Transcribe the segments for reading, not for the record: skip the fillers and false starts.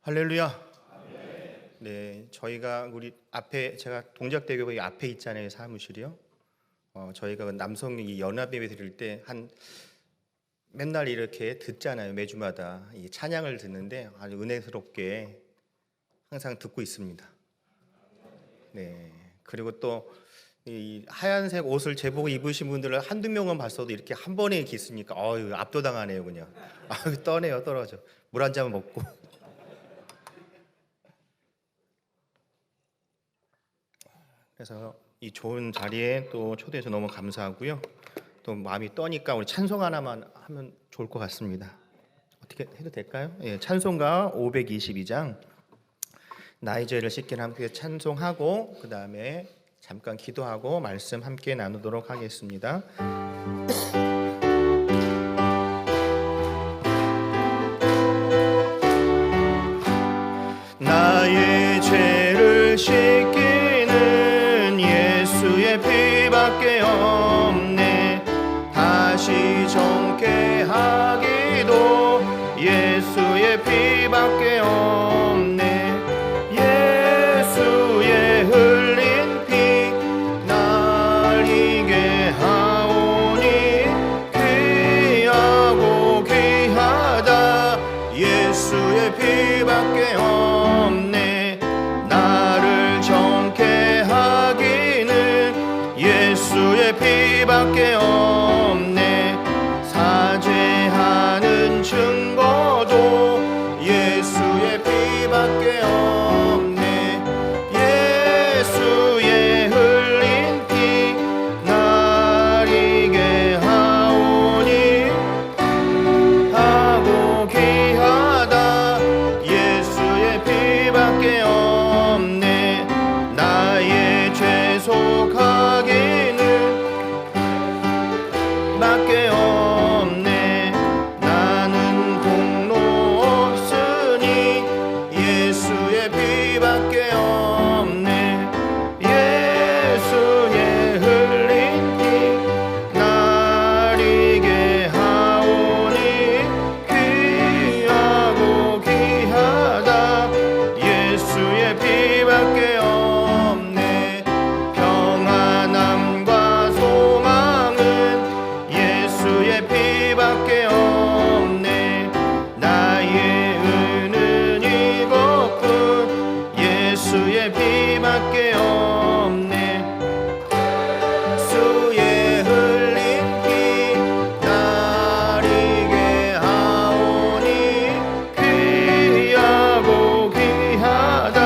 할렐루야. 네, 저희가 우리 앞에 제가 동작대교 앞에 있잖아요, 사무실이요. 저희가 남성 이 연합예배 드릴 때 한 맨날 이렇게 듣잖아요, 매주마다 이 찬양을 듣는데 아주 은혜스럽게 항상 듣고 있습니다. 네, 그리고 또 이 하얀색 옷을 제복 입으신 분들을 한두 명은 봤어도 이렇게 한 번에 이렇게 있으니까 압도당하네요, 그냥. 떠네요, 떨어져. 물 한 잔 먹고. 그래서 이 좋은 자리에 또 초대해서 너무 감사하고요. 또 마음이 떠니까 우리 찬송 하나만 하면 좋을 것 같습니다. 어떻게 해도 될까요? 예, 찬송가 522장 나의 죄를 씻긴 함께 찬송하고 그 다음에 잠깐 기도하고 말씀 함께 나누도록 하겠습니다. 나의 죄를 씻기는 예수의 피밖에 없네. 다시 정케하기도 예수의 피밖에 없네. 예수의 흘린 피 날 이게 하오니 귀하고 귀하다. 예수의 피밖에 없네. 나를 정케 하기는 예수의 피밖에 없네. 사죄하는 증거도 예수의 피밖에 없네. 예수의 흘린 피 날 이게 하오니 하고 귀하다. 예수의 피밖에 없네. 나의 죄 속하기는 밖에 없네. 나는 공로 없으니 예수의 피밖에 없네. 예수의 흘린 피 날 이게 하오니 귀하고 귀하다. 예수의 피밖에 없네. 평안함과 소망은 예수의 피밖에 없네. 나의 은은 이것뿐 예수의 피밖에 없네. 예수의 흘린 피 날 이게 하오니 귀하고 귀하다.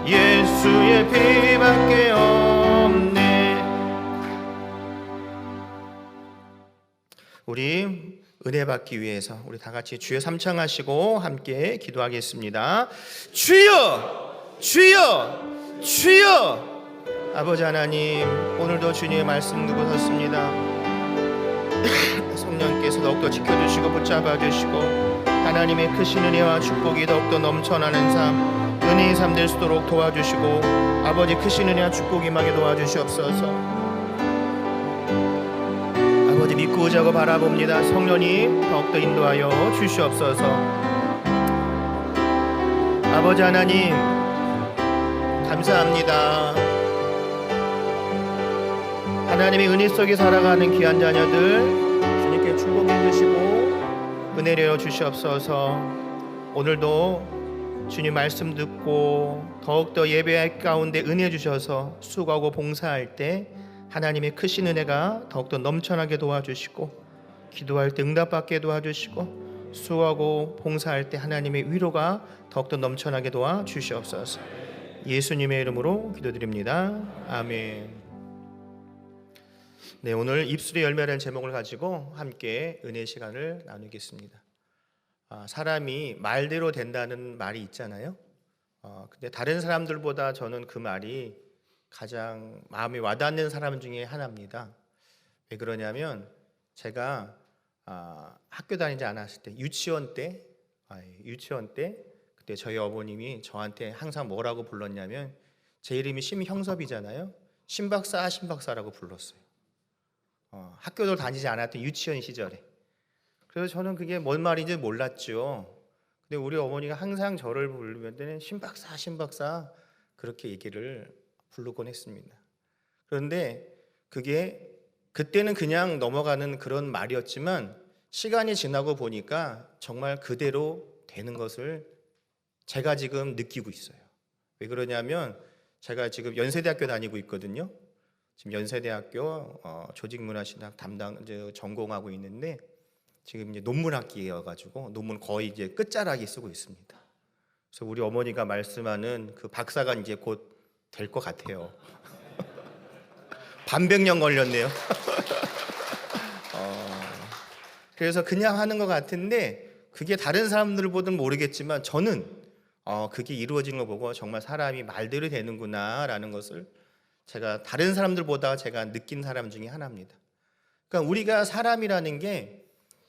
예수의 피밖에 없네. 우리 은혜 받기 위해서 우리 다 같이 주여 삼창하시고 함께 기도하겠습니다. 주여, 주여, 주여. 아버지 하나님, 오늘도 주님의 말씀 두고 섰습니다. 성령께서 더욱더 지켜주시고 붙잡아 주시고 하나님의 크신 은혜와 축복이 더욱더 넘쳐나는 삶, 은혜의 삶 될 수 있도록 도와주시고 아버지 크신 은혜와 축복이 임하게 도와주시옵소서. 아버지 믿고 의지하고 바라봅니다. 성령님 더욱더 인도하여 주시옵소서. 아버지 하나님 감사합니다. 하나님의 은혜 속에 살아가는 귀한 자녀들 주님께 축복해 주시고 은혜 내려 주시옵소서. 오늘도 주님 말씀 듣고 더욱더 예배 가운데 은혜 주셔서 수고하고 봉사할 때 하나님의 크신 은혜가 더욱더 넘쳐나게 도와주시고 기도할 때 응답받게 도와주시고 수고하고 봉사할 때 하나님의 위로가 더욱더 넘쳐나게 도와주시옵소서. 예수님의 이름으로 기도드립니다. 아멘. 네, 오늘 입술의 열매라는 제목을 가지고 함께 은혜 시간을 나누겠습니다. 사람이 말대로 된다는 말이 있잖아요. 근데 다른 사람들보다 저는 그 말이 가장 마음에 와닿는 사람 중에 하나입니다. 왜 그러냐면 제가 학교 다니지 않았을 때 유치원 때 그때 저희 어머님이 저한테 항상 뭐라고 불렀냐면 제 이름이 심형섭이잖아요. 심박사라고 불렀어요. 학교도 다니지 않았던 유치원 시절에. 그래서 저는 그게 뭔 말인지 몰랐죠. 근데 우리 어머니가 항상 저를 부르면 신박사 신박사 그렇게 얘기를 부르곤 했습니다. 그런데 그게 그때는 그냥 넘어가는 그런 말이었지만 시간이 지나고 보니까 정말 그대로 되는 것을 제가 지금 느끼고 있어요. 왜 그러냐면 제가 지금 연세대학교 다니고 있거든요. 지금 연세대학교 조직문화신학 담당 전공하고 있는데 지금 이제 논문 학기여가지고 논문 거의 이제 끝자락이 쓰고 있습니다. 그래서 우리 어머니가 말씀하는 그 박사가 이제 곧 될 것 같아요. 반백년 걸렸네요. 그래서 그냥 하는 것 같은데 그게 다른 사람들을 보든 모르겠지만 저는 그게 이루어진 거 보고 정말 사람이 말대로 되는구나라는 것을 제가 다른 사람들보다 제가 느낀 사람 중에 하나입니다. 그러니까 우리가 사람이라는 게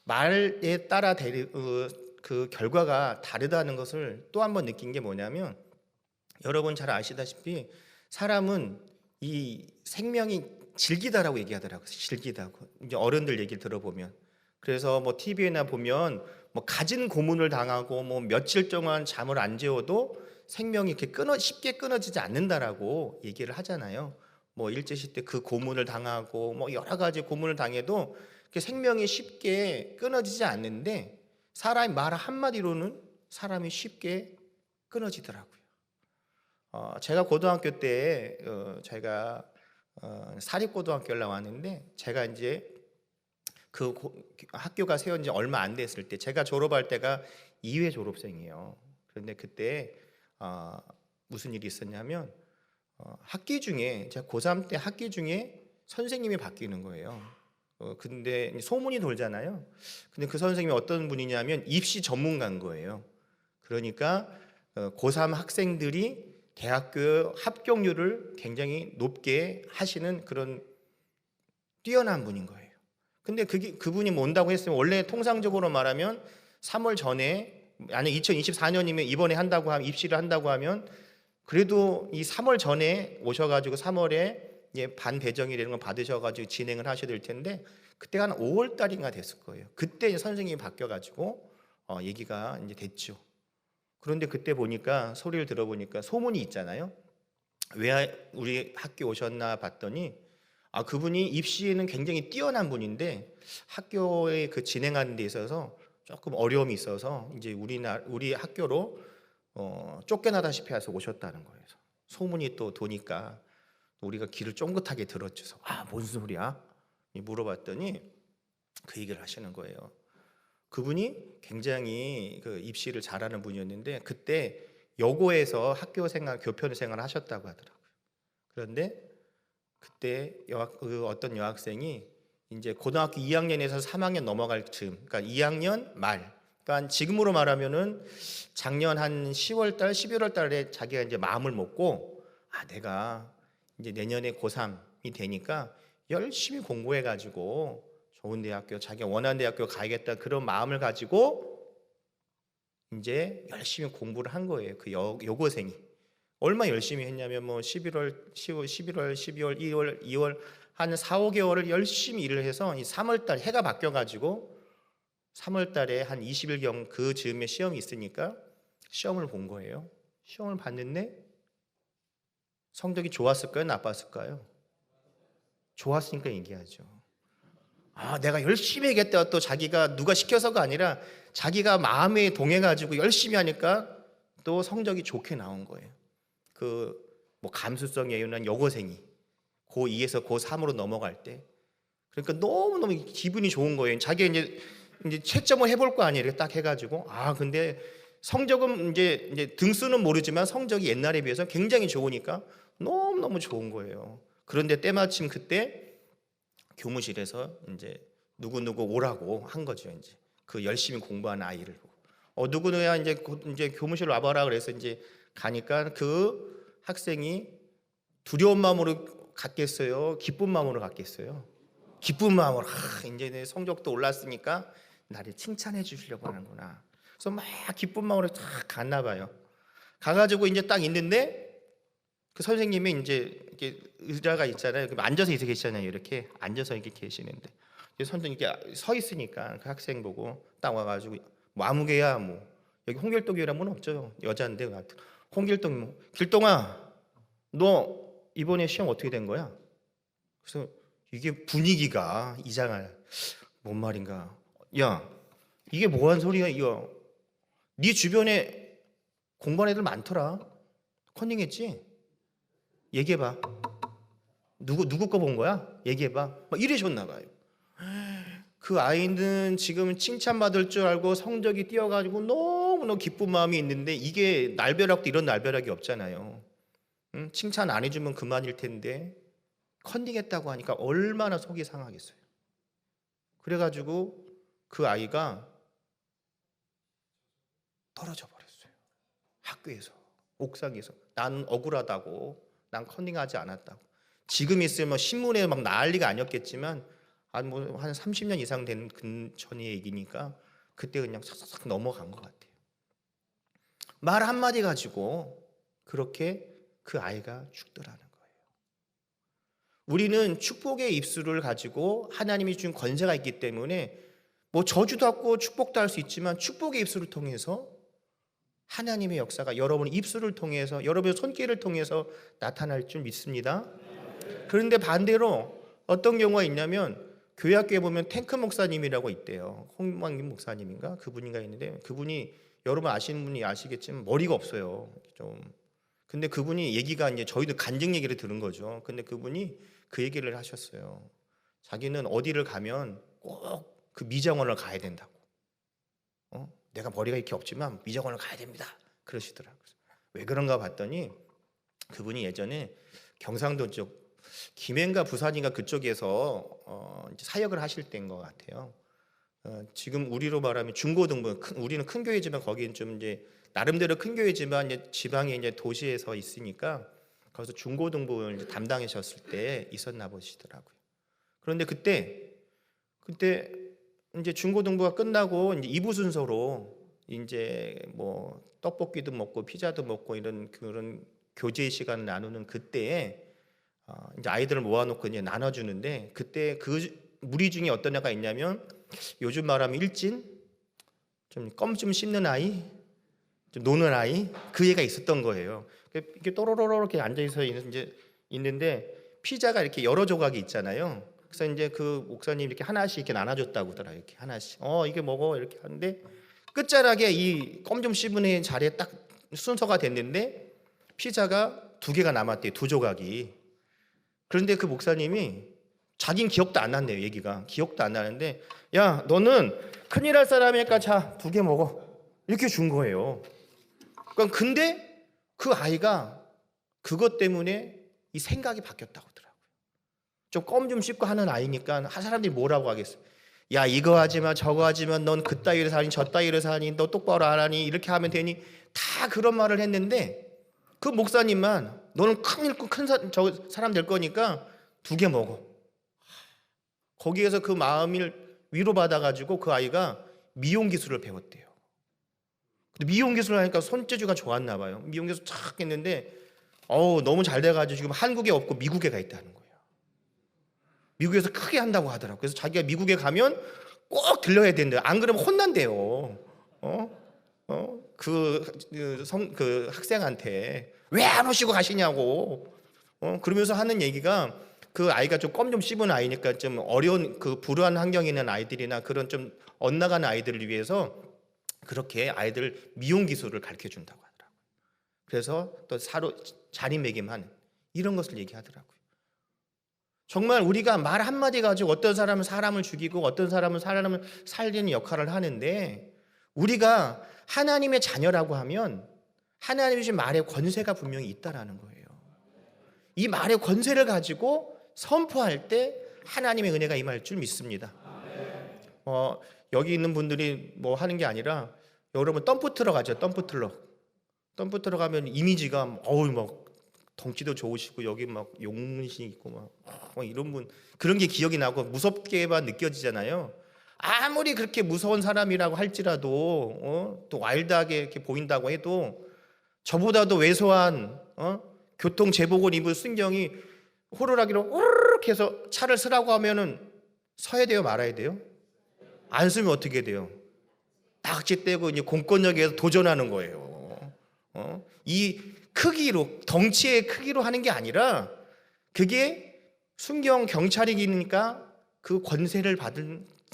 말에 따라 그 결과가 다르다는 것을 또 한 번 느낀 게 뭐냐면 여러분 잘 아시다시피 사람은 이 생명이 질기다라고 얘기하더라고요. 질기다고. 이제 어른들 얘기 들어보면. 그래서 뭐 TV나 보면 뭐 갖은 고문을 당하고 뭐 며칠 동안 잠을 안 재워도 생명이 이렇게 쉽게 끊어지지 않는다라고 얘기를 하잖아요. 뭐 일제시대 그 고문을 당하고 뭐 여러 가지 고문을 당해도 생명이 쉽게 끊어지지 않는데 사람이 말 한마디로는 사람이 쉽게 끊어지더라고요. 제가 고등학교 때 제가 사립고등학교를 나왔는데 제가 이제 그 학교가 세운 지 얼마 안 됐을 때 제가 졸업할 때가 2회 졸업생이에요. 그런데 그때 무슨 일이 있었냐면 학기 중에 제가 고3 때 학기 중에 선생님이 바뀌는 거예요. 근데 소문이 돌잖아요. 근데 그 선생님이 어떤 분이냐면 입시 전문가인 거예요. 그러니까 고3 학생들이 대학교 합격률을 굉장히 높게 하시는 그런 뛰어난 분인 거예요. 근데 그분이 온다고 했으면 원래 통상적으로 말하면 3월 전에 아니 2024년이면 이번에 한다고 하면 입시를 한다고 하면 그래도 이 3월 전에 오셔가지고 3월에 반 배정이라는 걸 받으셔가지고 진행을 하셔야 될 텐데 그때가 한 5월 달인가 됐을 거예요. 그때 선생님이 바뀌어가지고 얘기가 이제 됐죠. 그런데 그때 보니까 소리를 들어보니까 소문이 있잖아요. 왜 우리 학교 오셨나 봤더니 그분이 입시에는 굉장히 뛰어난 분인데 학교에 그 진행하는 데 있어서 조금 어려움이 있어서 이제 우리 학교로 쫓겨나다시피 해서 오셨다는 거예요. 소문이 또 도니까 우리가 귀를 쫑긋하게 들었죠. 무슨 소리야? 물어봤더니 그 얘기를 하시는 거예요. 그분이 굉장히 그 입시를 잘하는 분이었는데 그때 여고에서 학교 생활, 교편 생활을 하셨다고 하더라고요. 그런데 그때 어떤 여학생이 이제 고등학교 2학년에서 3학년 넘어갈 즈음, 그러니까 2학년 말, 그러니까 지금으로 말하면은 작년 한 10월 달, 11월 달에 자기가 이제 마음을 먹고 내가 이제 내년에 고3이 되니까 열심히 공부해 가지고 좋은 대학교, 자기가 원하는 대학교 가야겠다 그런 마음을 가지고 이제 열심히 공부를 한 거예요. 그 여고생이 얼마 열심히 했냐면 뭐 11월, 12월, 1월, 2월 한 4, 5개월을 열심히 일을 해서 이 3월 달 해가 바뀌어 가지고 3월 달에 한 20일경 그 즈음에 시험이 있으니까 시험을 본 거예요. 시험을 봤는데 성적이 좋았을까요? 나빴을까요? 좋았으니까 얘기하죠. 내가 열심히 하겠다. 또 자기가 누가 시켜서가 아니라 자기가 마음에 동해가지고 열심히 하니까 또 성적이 좋게 나온 거예요. 뭐 감수성에 예민한 여고생이 고2에서 고3으로 넘어갈 때 그러니까 너무너무 기분이 좋은 거예요. 자기가 이제 채점을 해볼 거 아니에요. 이렇게 딱 해가지고 근데 성적은 이제 등수는 모르지만 성적이 옛날에 비해서 굉장히 좋으니까 너무너무 좋은 거예요. 그런데 때마침 그때 교무실에서 이제 누구누구 오라고 한 거죠. 이제 그 열심히 공부하는 아이를 보고 누구누야 이제 교무실 와봐라 그래서 이제 가니까 그 학생이 두려운 마음으로 갔겠어요? 기쁜 마음으로 갔겠어요? 기쁜 마음으로 이제 내 성적도 올랐으니까 나를 칭찬해 주시려고 하는구나. 그래서 막 기쁜 마음으로 딱 갔나 봐요. 가가지고 이제 딱 있는데 그 선생님이 이제 이렇게 의자가 있잖아요. 앉아서 이렇게 계시잖아요. 이렇게 앉아서 이렇게 계시는데 선생님 이렇게 서 있으니까 그 학생 보고 딱 와가지고 뭐 아무개야 뭐 여기 홍길동이라는 분 없죠. 여자인데. 홍길동, 뭐, 길동아, 너 이번에 시험 어떻게 된 거야? 그래서 이게 분위기가 이상할. 뭔 말인가? 야, 이게 뭐한 소리야 이거? 네 주변에 공부한 애들 많더라. 컨닝했지? 얘기해봐. 누구 거 본 거야? 얘기해봐. 막 이러셨나 봐요. 그 아이는 지금 칭찬받을 줄 알고 성적이 뛰어가지고 너무너무 기쁜 마음이 있는데, 이게 날벼락도 이런 날벼락이 없잖아요. 응? 칭찬 안 해주면 그만일 텐데 컨닝했다고 하니까 얼마나 속이 상하겠어요. 그래가지고 그 아이가 떨어져 버렸어요. 학교에서, 옥상에서. 난 억울하다고, 난 컨닝하지 않았다고. 지금 있으면 신문에 막 난리가 아니었겠지만 한 30년 이상 된 전의 얘기니까 그때 그냥 싹싹 넘어간 것 같아요. 말 한마디 가지고 그렇게 그 아이가 죽더라는 거예요. 우리는 축복의 입술을 가지고 하나님이 준 권세가 있기 때문에 뭐 저주도 하고 축복도 할 수 있지만, 축복의 입술을 통해서 하나님의 역사가 여러분의 입술을 통해서, 여러분의 손길을 통해서 나타날 줄 믿습니다. 그런데 반대로 어떤 경우가 있냐면, 교회학교에 보면 탱크 목사님이라고 있대요. 홍만김 목사님인가? 그분인가 있는데, 그분이 여러분 아시는 분이 아시겠지만 머리가 없어요. 좀. 근데 그분이 얘기가 이제 저희도 간증 얘기를 들은 거죠. 근데 그분이 그 얘기를 하셨어요. 자기는 어디를 가면 꼭 그 미장원을 가야 된다고. 내가 머리가 이렇게 없지만 미장원을 가야 됩니다. 그러시더라고요. 왜 그런가 봤더니 그분이 예전에 경상도 쪽 김해인가 부산인가 그쪽에서 이제 사역을 하실 때인 것 같아요. 지금 우리로 말하면 중고등부, 우리는 큰 교회지만 거기는 좀 이제 나름대로 큰 교회지만 이제 지방에 이제 도시에서 있으니까 거기서 중고등부를 이제 담당하셨을 때 있었나 보시더라고요. 그런데 그때 이제 중고등부가 끝나고 이제 2부 순서로 이제 뭐 떡볶이도 먹고 피자도 먹고 이런 그런 교제 시간을 나누는 그때에 이제 아이들을 모아놓고 이제 나눠주는데, 그때 그 무리 중에 어떤 애가 있냐면, 요즘 말하면 일진, 좀 껌 좀 씹는 아이, 좀 노는 아이, 그 애가 있었던 거예요. 이렇게 또로로로 이렇게 앉아서 이제 있는데 피자가 이렇게 여러 조각이 있잖아요. 그래서 이제 그 목사님 이렇게 하나씩 이렇게 나눠줬다고 하더라고요. 이렇게 하나씩. 이게 먹어 이렇게 하는데, 끝자락에 이 껌 좀 씹은 애 자리에 딱 순서가 됐는데 피자가 2개가 남았대요. 2조각이. 그런데 그 목사님이 자긴 기억도 안 난대요. 얘기가 기억도 안 나는데, 야 너는 큰일 할 사람이니까 자 2개 먹어 이렇게 준 거예요. 그러니까 근데 그 아이가 그것 때문에 이 생각이 바뀌었다고 하더라고요. 좀 껌 좀 씹고 하는 아이니까 사람들이 뭐라고 하겠어요. 야 이거 하지마 저거 하지마, 넌 그따위로 사니 저따위로 사니, 너 똑바로 안 하니, 이렇게 하면 되니, 다 그런 말을 했는데 그 목사님만 너는 큰 사람 될 거니까 2개 먹어. 거기에서 그 마음을 위로받아가지고 그 아이가 미용 기술을 배웠대요. 근데 미용 기술을 하니까 손재주가 좋았나 봐요. 미용 기술 착 했는데 너무 잘 돼가지고 지금 한국에 없고 미국에 가 있다는 거예요. 미국에서 크게 한다고 하더라고요. 그래서 자기가 미국에 가면 꼭 들려야 된대요. 안 그러면 혼난대요. 그 학생한테 왜 안 오시고 가시냐고. 그러면서 하는 얘기가, 그 아이가 좀 껌 좀 씹은 아이니까 좀 어려운 그 불우한 환경에 있는 아이들이나 그런 좀 엇나가는 아이들을 위해서 그렇게 아이들 미용 기술을 가르쳐 준다고 하더라고요. 그래서 또 자리매김하는 이런 것을 얘기하더라고요. 정말 우리가 말 한마디 가지고 어떤 사람은 사람을 죽이고 어떤 사람은 사람을 살리는 역할을 하는데, 우리가 하나님의 자녀라고 하면 하나님의 주신 말의 권세가 분명히 있다라는 거예요. 이 말의 권세를 가지고 선포할 때 하나님의 은혜가 임할 줄 믿습니다. 여기 있는 분들이 뭐 하는 게 아니라, 여러분 덤프트럭 아죠? 덤프트럭 가면 이미지가 막 덩치도 좋으시고 여기 막 용문신 있고 막 이런 분, 그런 게 기억이 나고 무섭게만 느껴지잖아요. 아무리 그렇게 무서운 사람이라고 할지라도 또 와일드하게 이렇게 보인다고 해도, 저보다도 왜소한 교통 제복을 입은 순경이 호루라기로 우르륵 해서 차를 쓰라고 하면은 서야 돼요, 말아야 돼요? 안 쓰면 어떻게 돼요? 낙지 떼고 이제 공권력에서 도전하는 거예요. 이 크기로, 덩치의 크기로 하는 게 아니라 그게 순경 경찰이니까 그 권세를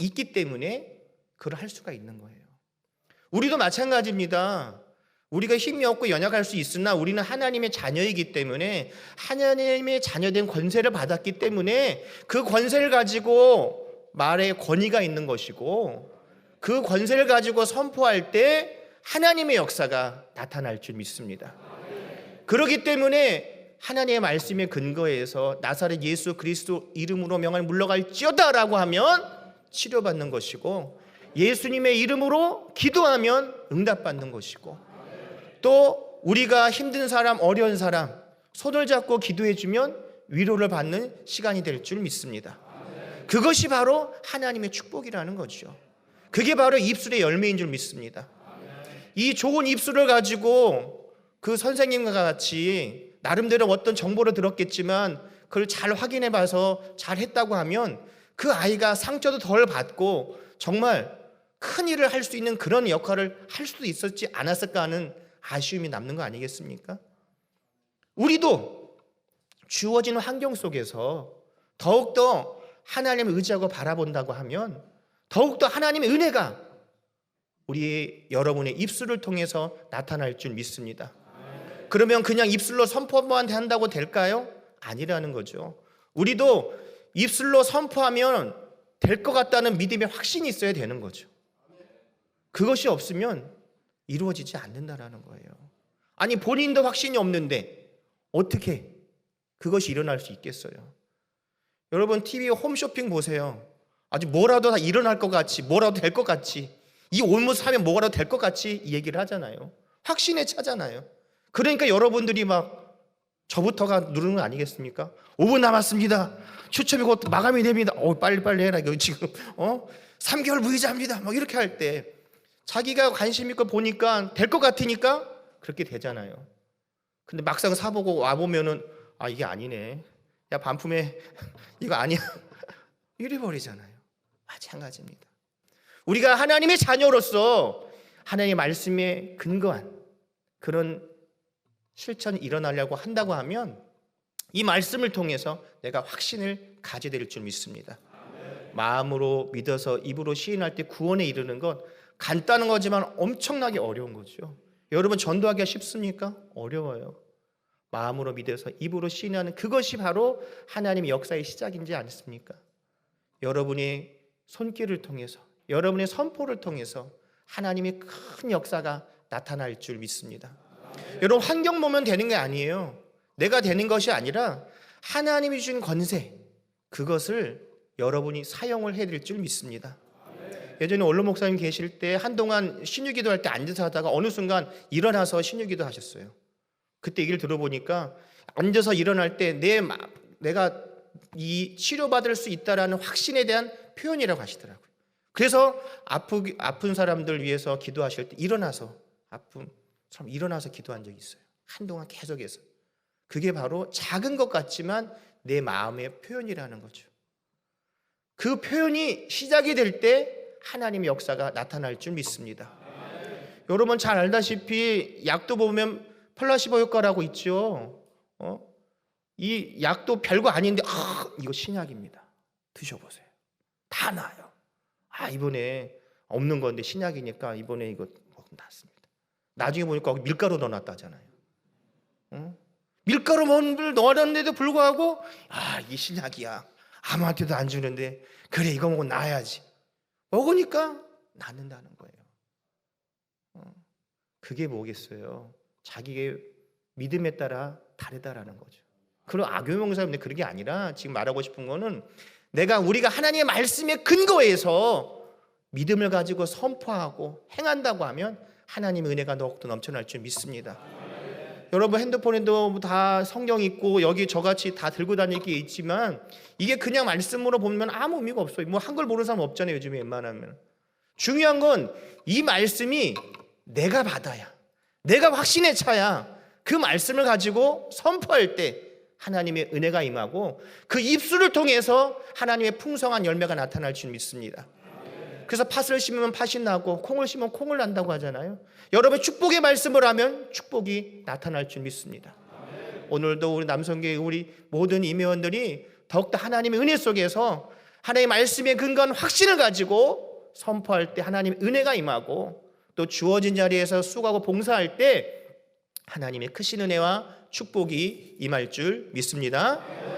있기 때문에 그걸 할 수가 있는 거예요. 우리도 마찬가지입니다. 우리가 힘이 없고 연약할 수 있으나 우리는 하나님의 자녀이기 때문에, 하나님의 자녀된 권세를 받았기 때문에 그 권세를 가지고 말에 권위가 있는 것이고, 그 권세를 가지고 선포할 때 하나님의 역사가 나타날 줄 믿습니다. 그렇기 때문에 하나님의 말씀에 근거해서 나사렛 예수 그리스도 이름으로 명을 물러갈지어다라고 하면 치료받는 것이고, 예수님의 이름으로 기도하면 응답받는 것이고, 또 우리가 힘든 사람, 어려운 사람 손을 잡고 기도해주면 위로를 받는 시간이 될 줄 믿습니다. 그것이 바로 하나님의 축복이라는 거죠. 그게 바로 입술의 열매인 줄 믿습니다. 이 좋은 입술을 가지고 그 선생님과 같이 나름대로 어떤 정보를 들었겠지만 그걸 잘 확인해 봐서 잘 했다고 하면 그 아이가 상처도 덜 받고 정말 큰 일을 할 수 있는 그런 역할을 할 수도 있었지 않았을까 하는 아쉬움이 남는 거 아니겠습니까? 우리도 주어진 환경 속에서 더욱더 하나님을 의지하고 바라본다고 하면 더욱더 하나님의 은혜가 우리 여러분의 입술을 통해서 나타날 줄 믿습니다. 그러면 그냥 입술로 선포만 한다고 될까요? 아니라는 거죠. 우리도 입술로 선포하면 될 것 같다는 믿음의 확신이 있어야 되는 거죠. 그것이 없으면 이루어지지 않는다라는 거예요. 아니 본인도 확신이 없는데 어떻게 그것이 일어날 수 있겠어요? 여러분 TV 홈쇼핑 보세요. 아주 뭐라도 다 일어날 것 같이, 뭐라도 될 것 같이, 이 옷을 사면 뭐라도 될 것 같이 이 얘기를 하잖아요. 확신에 차잖아요. 그러니까 여러분들이 막 저부터가 누르는 거 아니겠습니까? 5분 남았습니다. 추첨이 곧 마감이 됩니다. 빨리빨리 해라. 이거 지금 3개월 무이자입니다. 막 이렇게 할 때 자기가 관심 있고 보니까 될 것 같으니까 그렇게 되잖아요. 근데 막상 사보고 와보면은 이게 아니네. 야 반품해. 이거 아니야. 이래버리잖아요. 마찬가지입니다. 우리가 하나님의 자녀로서 하나님의 말씀에 근거한 그런 실천이 일어나려고 한다고 하면 이 말씀을 통해서 내가 확신을 가지게 될 줄 믿습니다. 마음으로 믿어서 입으로 시인할 때 구원에 이르는 것 간단한 거지만 엄청나게 어려운 거죠. 여러분 전도하기가 쉽습니까? 어려워요. 마음으로 믿어서 입으로 시인하는 그것이 바로 하나님의 역사의 시작이지 않습니까? 여러분의 손길을 통해서, 여러분의 선포를 통해서 하나님의 큰 역사가 나타날 줄 믿습니다. 여러분 환경 보면 되는 게 아니에요. 내가 되는 것이 아니라 하나님이 주신 권세, 그것을 여러분이 사용을 해야 될 줄 믿습니다. 예전에 원로 목사님 계실 때 한동안 신유기도 할 때 앉아서 하다가 어느 순간 일어나서 신유기도 하셨어요. 그때 얘기를 들어보니까 앉아서 일어날 때 내가 이 치료받을 수 있다라는 확신에 대한 표현이라고 하시더라고요. 그래서 아픈 사람들 위해서 기도하실 때 일어나서 아픔처럼 일어나서 기도한 적이 있어요. 한동안 계속해서. 그게 바로 작은 것 같지만 내 마음의 표현이라는 거죠. 그 표현이 시작이 될 때 하나님의 역사가 나타날 줄 믿습니다. 여러분 잘 알다시피 약도 보면 플라시보 효과라고 있죠. 이 약도 별거 아닌데 이거 신약입니다. 드셔보세요. 다 나아요. 이번에 없는 건데 신약이니까 이번에 이거 낫습니다. 나중에 보니까 밀가루 넣어놨다잖아요. 밀가루를 넣어놨는데도 불구하고 이게 신약이야. 아무한테도 안 주는데 그래 이거 먹고 나아야지. 먹으니까 낫는다는 거예요. 그게 뭐겠어요? 자기의 믿음에 따라 다르다라는 거죠. 그런 악용명사인데 그런 게 아니라 지금 말하고 싶은 거는 우리가 하나님의 말씀에 근거해서 믿음을 가지고 선포하고 행한다고 하면 하나님의 은혜가 더욱더 넘쳐날 줄 믿습니다. 여러분 핸드폰에도 다 성경 있고 여기 저같이 다 들고 다닐 게 있지만 이게 그냥 말씀으로 보면 아무 의미가 없어요. 뭐 한글 모르는 사람 없잖아요. 요즘에 웬만하면. 중요한 건 이 말씀이 내가 받아야, 내가 확신에 차야 그 말씀을 가지고 선포할 때 하나님의 은혜가 임하고 그 입술을 통해서 하나님의 풍성한 열매가 나타날 줄 믿습니다. 그래서 팥을 심으면 팥이 나고 콩을 심으면 콩을 난다고 하잖아요. 여러분 축복의 말씀을 하면 축복이 나타날 줄 믿습니다. 오늘도 우리 남성교회 우리 모든 임회원들이 더욱더 하나님의 은혜 속에서 하나님의 말씀에 근거한 확신을 가지고 선포할 때 하나님의 은혜가 임하고 또 주어진 자리에서 수고하고 봉사할 때 하나님의 크신 은혜와 축복이 임할 줄 믿습니다.